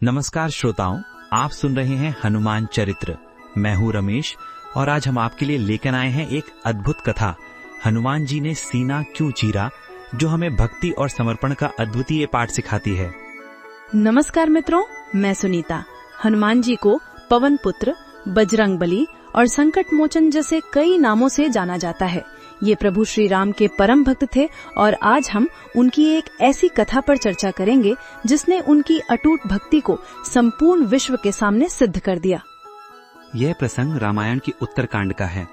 नमस्कार श्रोताओं, आप सुन रहे हैं हनुमान चरित्र। मैं हूं रमेश और आज हम आपके लिए लेकर आए हैं एक अद्भुत कथा, हनुमान जी ने सीना क्यों चीरा, जो हमें भक्ति और समर्पण का अद्वितीय पाठ सिखाती है। नमस्कार मित्रों, मैं सुनीता। हनुमान जी को पवन पुत्र, बजरंगबली और संकट मोचन जैसे कई नामों से जाना जाता है। ये प्रभु श्री राम के परम भक्त थे और आज हम उनकी एक ऐसी कथा पर चर्चा करेंगे जिसने उनकी अटूट भक्ति को संपूर्ण विश्व के सामने सिद्ध कर दिया। यह प्रसंग रामायण की उत्तरकांड का है।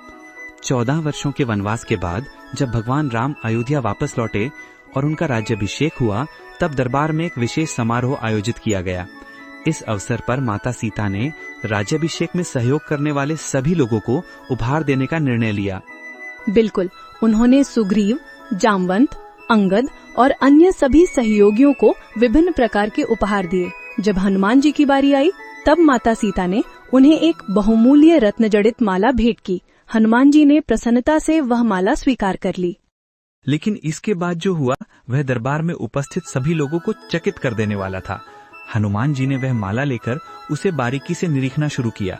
14 वर्षों के वनवास के बाद जब भगवान राम अयोध्या वापस लौटे और उनका राज्याभिषेक हुआ, तब दरबार में एक विशेष समारोह आयोजित किया गया। इस अवसर पर माता सीता ने राज्याभिषेक में सहयोग करने वाले सभी लोगों को उपहार देने का निर्णय लिया। बिल्कुल, उन्होंने सुग्रीव, जामवंत, अंगद और अन्य सभी सहयोगियों को विभिन्न प्रकार के उपहार दिए। जब हनुमान जी की बारी आई, तब माता सीता ने उन्हें एक बहुमूल्य रत्न जड़ित माला भेंट की। हनुमान जी ने प्रसन्नता से वह माला स्वीकार कर ली। लेकिन इसके बाद जो हुआ वह दरबार में उपस्थित सभी लोगों को चकित कर देने वाला था। हनुमान जी ने वह माला लेकर उसे बारीकी से निरीखना शुरू किया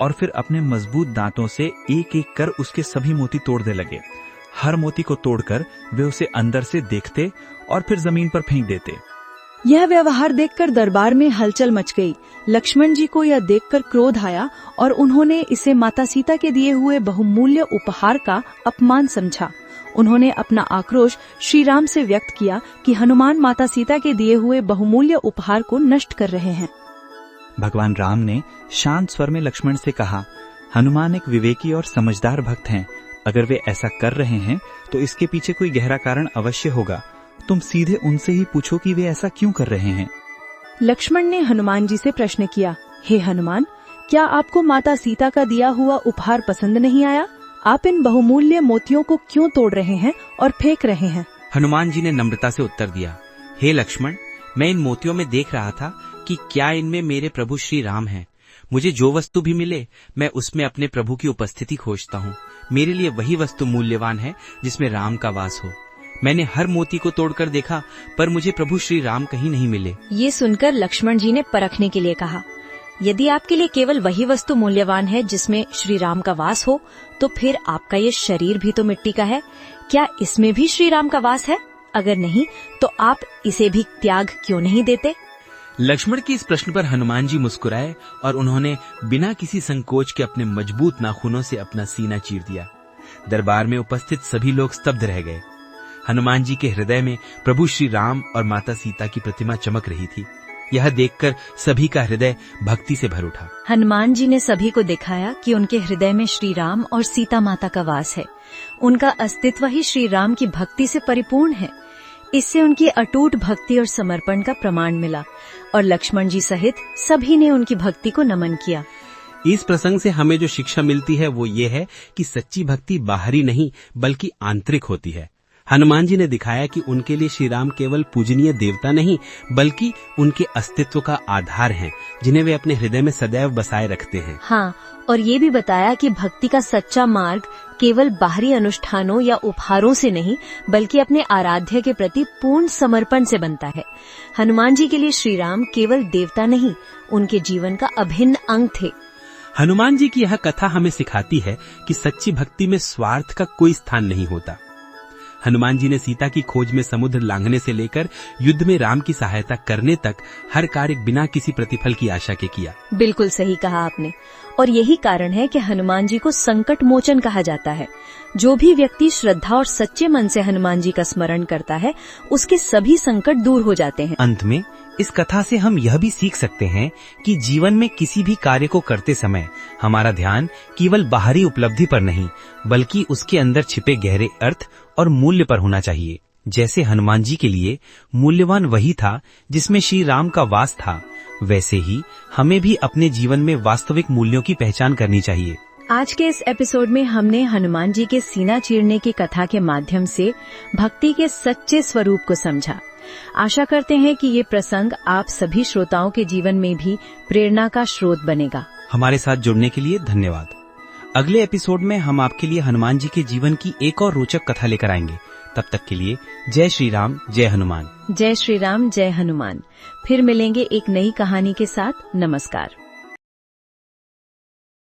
और फिर अपने मजबूत दांतों से एक एक कर उसके सभी मोती तोड़ने लगे। हर मोती को तोड़कर वे उसे अंदर से देखते और फिर जमीन पर फेंक देते। यह व्यवहार देखकर दरबार में हलचल मच गई। लक्ष्मण जी को यह देखकर क्रोध आया और उन्होंने इसे माता सीता के दिए हुए बहुमूल्य उपहार का अपमान समझा। उन्होंने अपना आक्रोश श्री राम से व्यक्त किया कि हनुमान माता सीता के दिए हुए बहुमूल्य उपहार को नष्ट कर रहे हैं। भगवान राम ने शांत स्वर में लक्ष्मण से कहा, हनुमान एक विवेकी और समझदार भक्त हैं। अगर वे ऐसा कर रहे हैं तो इसके पीछे कोई गहरा कारण अवश्य होगा। तुम सीधे उनसे ही पूछो कि वे ऐसा क्यों कर रहे हैं। लक्ष्मण ने हनुमान जी से प्रश्न किया, हे हनुमान, क्या आपको माता सीता का दिया हुआ उपहार पसंद नहीं आया? आप इन बहुमूल्य मोतियों को क्यों तोड़ रहे हैं और फेंक रहे हैं? हनुमान जी ने नम्रता से उत्तर दिया, हे लक्ष्मण, मैं इन मोतियों में देख रहा था कि क्या इनमें मेरे प्रभु श्री राम हैं। मुझे जो वस्तु भी मिले मैं उसमें अपने प्रभु की उपस्थिति खोजता हूँ। मेरे लिए वही वस्तु मूल्यवान है जिसमें राम का वास हो। मैंने हर मोती को तोड़कर देखा पर मुझे प्रभु श्री राम कहीं नहीं मिले। ये सुनकर लक्ष्मण जी ने परखने के लिए कहा, यदि आपके लिए केवल वही वस्तु मूल्यवान है जिसमें श्री राम का वास हो, तो फिर आपका ये शरीर भी तो मिट्टी का है। क्या इसमें भी श्री राम का वास है? अगर नहीं तो आप इसे भी त्याग क्यों नहीं देते? लक्ष्मण के इस प्रश्न पर हनुमान जी मुस्कुराए और उन्होंने बिना किसी संकोच के अपने मजबूत नाखूनों से अपना सीना चीर दिया। दरबार में उपस्थित सभी लोग स्तब्ध रह गए। हनुमान जी के हृदय में प्रभु श्री राम और माता सीता की प्रतिमा चमक रही थी। यह देखकर सभी का हृदय भक्ति से भर उठा। हनुमान जी ने सभी को दिखाया कि उनके हृदय में श्री राम और सीता माता का वास है। उनका अस्तित्व ही श्री राम की भक्ति से परिपूर्ण है। इससे उनकी अटूट भक्ति और समर्पण का प्रमाण मिला और लक्ष्मण जी सहित सभी ने उनकी भक्ति को नमन किया। इस प्रसंग से हमें जो शिक्षा मिलती है वो ये है कि सच्ची भक्ति बाहरी नहीं बल्कि आंतरिक होती है। हनुमान जी ने दिखाया कि उनके लिए श्री राम केवल पूजनीय देवता नहीं बल्कि उनके अस्तित्व का आधार हैं, जिन्हें वे अपने हृदय में सदैव बसाए रखते हैं। हाँ, और ये भी बताया कि भक्ति का सच्चा मार्ग केवल बाहरी अनुष्ठानों या उपहारों से नहीं बल्कि अपने आराध्य के प्रति पूर्ण समर्पण से बनता है। हनुमान जी के लिए श्री राम केवल देवता नहीं, उनके जीवन का अभिन्न अंग थे। हनुमान जी की यह कथा हमें सिखाती है कि सच्ची भक्ति में स्वार्थ का कोई स्थान नहीं होता। हनुमान जी ने सीता की खोज में समुद्र लांघने से लेकर युद्ध में राम की सहायता करने तक हर कार्य बिना किसी प्रतिफल की आशा के किया। बिल्कुल सही कहा आपने, और यही कारण है कि हनुमान जी को संकट मोचन कहा जाता है। जो भी व्यक्ति श्रद्धा और सच्चे मन से हनुमान जी का स्मरण करता है, उसके सभी संकट दूर हो जाते हैं। अंत में इस कथा से हम यह भी सीख सकते हैं कि जीवन में किसी भी कार्य को करते समय हमारा ध्यान केवल बाहरी उपलब्धि पर नहीं बल्कि उसके अंदर छिपे गहरे अर्थ और मूल्य पर होना चाहिए। जैसे हनुमान जी के लिए मूल्यवान वही था जिसमें श्री राम का वास था, वैसे ही हमें भी अपने जीवन में वास्तविक मूल्यों की पहचान करनी चाहिए। आज के इस एपिसोड में हमने हनुमान जी के सीना चीरने की कथा के माध्यम से भक्ति के सच्चे स्वरूप को समझा। आशा करते हैं कि ये प्रसंग आप सभी श्रोताओं के जीवन में भी प्रेरणा का स्रोत बनेगा। हमारे साथ जुड़ने के लिए धन्यवाद। अगले एपिसोड में हम आपके लिए हनुमान जी के जीवन की एक और रोचक कथा लेकर आएंगे। तब तक के लिए जय श्री राम, जय हनुमान। जय श्री राम, जय हनुमान। फिर मिलेंगे एक नई कहानी के साथ। नमस्कार।